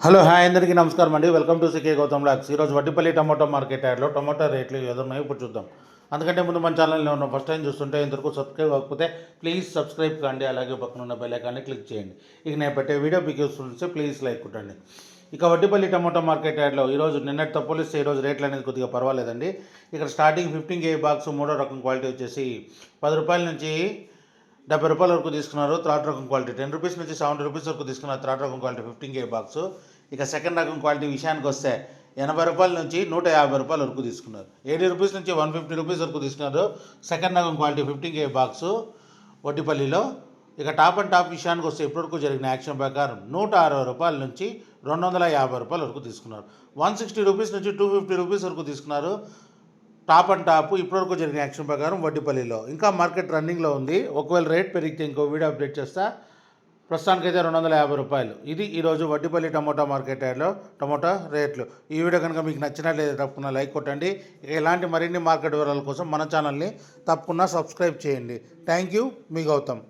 Hello hi అందరికీ నమస్కారం అండి. వెల్కమ్ టు సికే గౌతమ్ లాక్స్. ఈరోజు వడ్డిపల్లి టమాటో మార్కెట్ యార్డ్లో టమాటో రేట్లు ఏదున్నాయో ఇప్పుడు చూద్దాం. అందుకంటే ముందు మన ఛానల్లో ఉన్న ఫస్ట్ టైం చూస్తుంటే ఇంతవరకు సబ్స్క్రైబ్ అవ్వకపోతే ప్లీజ్ సబ్స్క్రైబ్ కాండి, అలాగే పక్కన ఉన్న బెల్ ఐకాన్ని క్లిక్ చేయండి. ఇక నేను పెట్టే వీడియో మీకు యూస్ఫుల్ వస్తే ప్లీజ్ లైక్ కొట్టండి. ఇక వడ్డిపల్లి టమాటో మార్కెట్ యార్డ్లో ఈరోజు నిన్నటితో పోలిస్తే ఈరోజు రేట్లు అనేది కొద్దిగా పర్వాలేదండి. ఇక్కడ స్టార్టింగ్ 15 కేజీ బాక్స్ మూడో రకం క్వాలిటీ వచ్చేసి 10 రూపాయల నుంచి 70 రూపాయల వరకు తీసుకున్నారు. థర్డ్ రకం క్వాలిటీ 10 రూపీస్ నుంచి 70 రూపీస్ వరకు తీసుకున్నారు. థర్డ్ రకం క్వాలిటీ 15 కేజీ బాక్స్. ఇక సెకండ్ రకం క్వాలిటీ విషయానికి వస్తే 80 రూపాయల నుంచి 150 రూపాయల వరకు తీసుకున్నారు. 80 రూపీస్ నుంచి 150 రూపీస్ వరకు తీసుకున్నారు. సెకండ్ రకం క్వాలిటీ 15 కేజీ బాక్స్ వడ్డిపల్లిలో. ఇక టాప్ అండ్ టాప్ విషయానికి వస్తే ఇప్పటివరకు జరిగిన యాక్షన్ ప్రకారం 160 రూపాయల నుంచి 250 రూపాయల వరకు తీసుకున్నారు. 160 రూపీస్ నుంచి 250 రూపీస్ వరకు తీసుకున్నారు. టాప్ అండ్ టాప్ ఇప్పటివరకు జరిగిన యాక్షన్ ప్రకారం వడ్డిపల్లిలో. ఇంకా మార్కెట్ రన్నింగ్లో ఉంది. ఒకవేళ రేట్ పెరిగితే ఇంకో వీడియో అప్డేట్ చేస్తా. ప్రస్తుతానికైతే 250 రూపాయలు. ఇది ఈరోజు వడ్డిపల్లి టమోటా మార్కెట్ యార్డ్లో టమోటా రేట్లు. ఈ వీడియో కనుక మీకు నచ్చినట్లయితే తప్పకుండా లైక్ కొట్టండి. ఇక ఇలాంటి మరిన్ని మార్కెట్ వివరాల కోసం మన ఛానల్ని తప్పకుండా సబ్స్క్రైబ్ చేయండి. థ్యాంక్ యూ, మీ గౌతమ్.